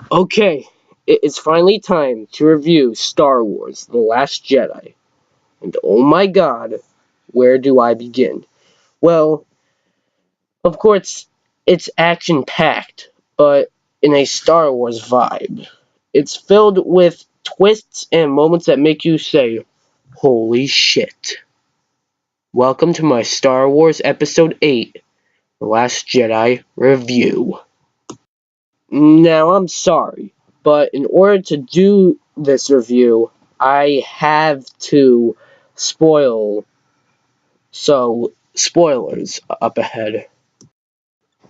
Okay, it is finally time to review Star Wars: The Last Jedi. And oh my god, where do I begin? Well, of course, it's action packed, but in a Star Wars vibe. It's filled with twists and moments that make you say, holy shit. Welcome to my Star Wars Episode 8, The Last Jedi review. Now, I'm sorry, but in order to do this review, I have to spoil. So, spoilers up ahead.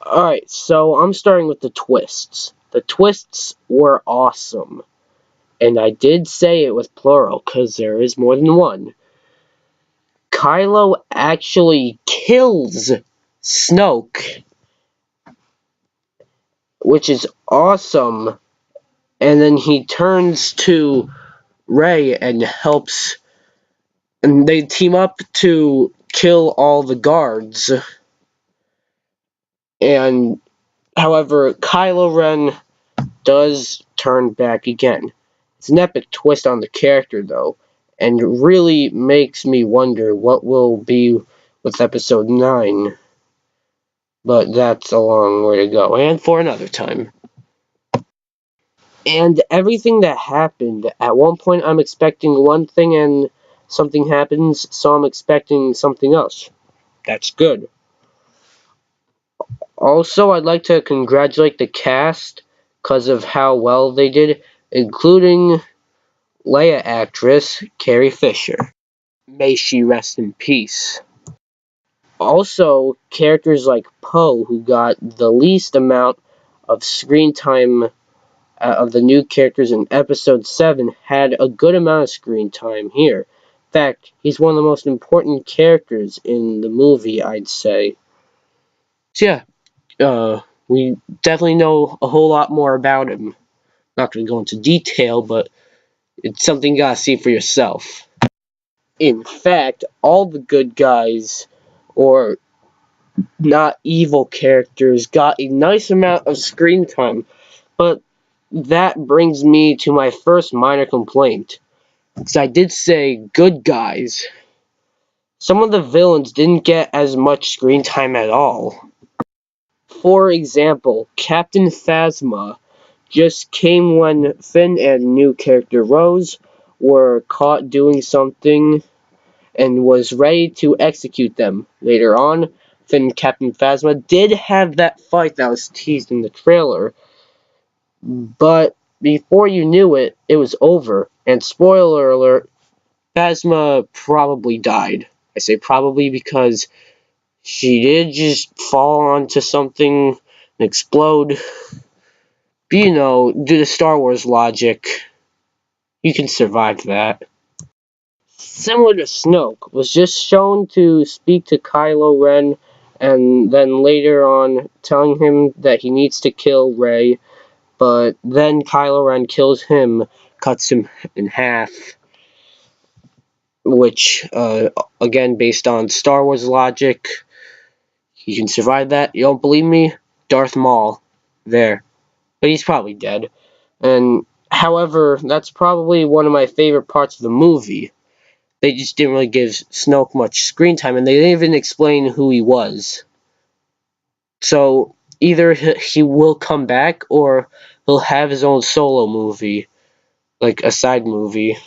Alright, so I'm starting with the twists. The twists were awesome. And I did say it with plural, because there is more than one. Kylo actually kills Snoke, which is awesome. And then he turns to Rey and helps, and they team up to kill all the guards. And however, Kylo Ren does turn back again. It's an epic twist on the character, though, and really makes me wonder what will be with Episode 9. But that's a long way to go, and for another time. And everything that happened, at one point I'm expecting one thing and something happens, so I'm expecting something else. That's good. Also, I'd like to congratulate the cast because of how well they did, including Leia actress Carrie Fisher. May she rest in peace. Also, characters like Poe, who got the least amount of screen time of the new characters in Episode 7, had a good amount of screen time here. In fact, he's one of the most important characters in the movie, I'd say. So yeah, we definitely know a whole lot more about him. Not going to go into detail, but it's something you gotta see for yourself. In fact, all the good guys, or not evil characters, got a nice amount of screen time. But that brings me to my first minor complaint. Because I did say good guys. Some of the villains didn't get as much screen time at all. For example, Captain Phasma just came when Finn and new character Rose were caught doing something and was ready to execute them. Later on, Finn and Captain Phasma did have that fight that was teased in the trailer, but before you knew it, it was over. And spoiler alert, Phasma probably died. I say probably because she did just fall onto something and explode. But you know, due to Star Wars logic, you can survive that. Similar to Snoke, was just shown to speak to Kylo Ren, and then later on telling him that he needs to kill Rey, but then Kylo Ren kills him, cuts him in half, which, again, based on Star Wars logic, you can survive that. You don't believe me? Darth Maul. There. But he's probably dead. And, however, that's probably one of my favorite parts of the movie. They just didn't really give Snoke much screen time, and they didn't even explain who he was. So, either he will come back, or he'll have his own solo movie, like a side movie.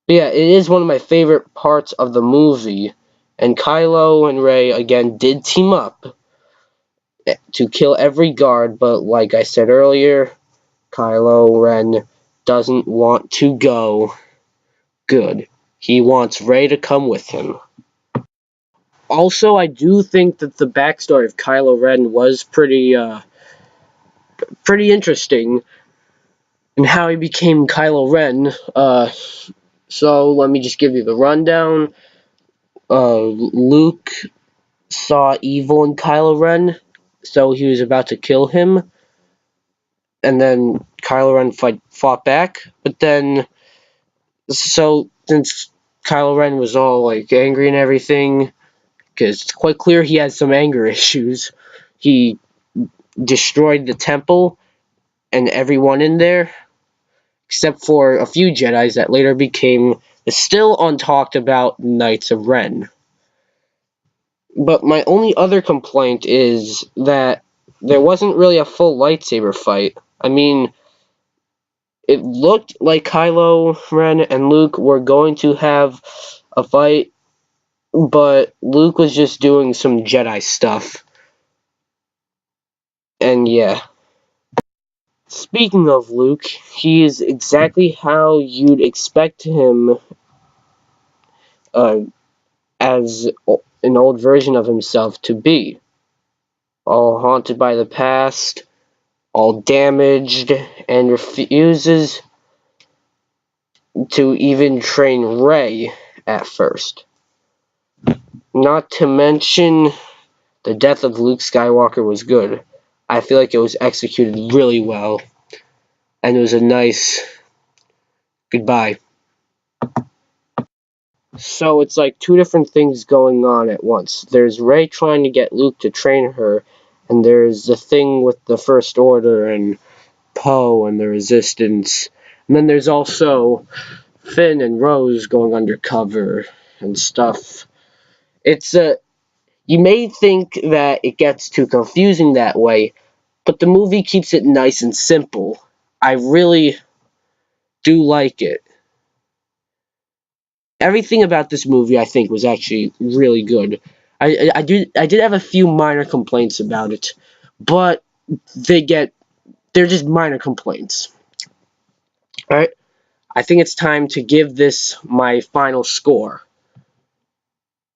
But yeah, it is one of my favorite parts of the movie, and Kylo and Rey, again, did team up to kill every guard, but like I said earlier, Kylo Ren doesn't want to go. Good. He wants Rey to come with him. Also, I do think that the backstory of Kylo Ren was pretty interesting, and how he became Kylo Ren. So let me just give you the rundown. Luke saw evil in Kylo Ren, so he was about to kill him, and then Kylo Ren fought back. But then, so since Kylo Ren was all like angry and everything, because it's quite clear he had some anger issues, he destroyed the temple, and everyone in there, except for a few Jedis that later became the still untalked about Knights of Ren. But my only other complaint is that there wasn't really a full lightsaber fight. I mean, it looked like Kylo Ren and Luke were going to have a fight, but Luke was just doing some Jedi stuff. And yeah. Speaking of Luke, he is exactly how you'd expect him as an old version of himself to be. All haunted by the past, all damaged, and refuses to even train Rey at first. Not to mention, the death of Luke Skywalker was good. I feel like it was executed really well, and it was a nice goodbye. So it's like two different things going on at once. There's Rey trying to get Luke to train her, and there's the thing with the First Order and Poe and the Resistance. And then there's also Finn and Rose going undercover and stuff. You may think that it gets too confusing that way, but the movie keeps it nice and simple. I really do like it. Everything about this movie, I think, was actually really good. I did have a few minor complaints about it, but they're just minor complaints. Alright, I think it's time to give this my final score.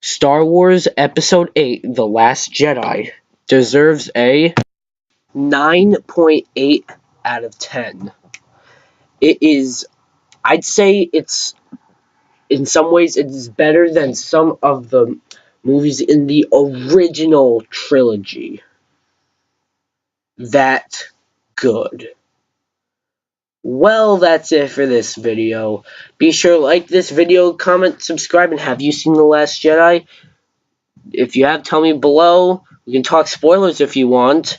Star Wars Episode 8, The Last Jedi, deserves a 9.8 out of 10. It is, I'd say it's, in some ways, it's better than some of the movies in the original trilogy. That good. Well, that's it for this video. Be sure to like this video, comment, subscribe, and have you seen The Last Jedi? If you have, tell me below. We can talk spoilers if you want.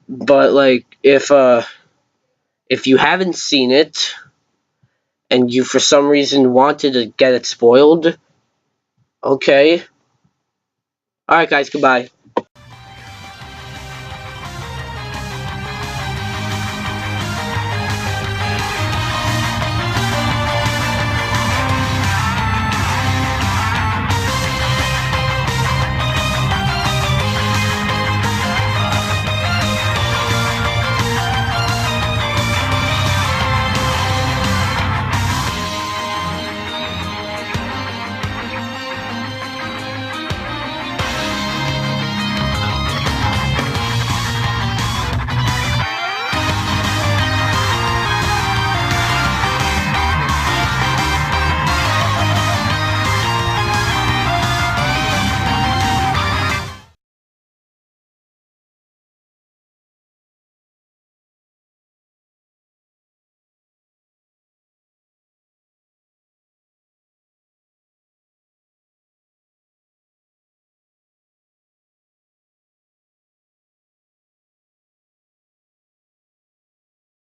But, like, if you haven't seen it, and you for some reason wanted to get it spoiled, okay. Alright guys, goodbye.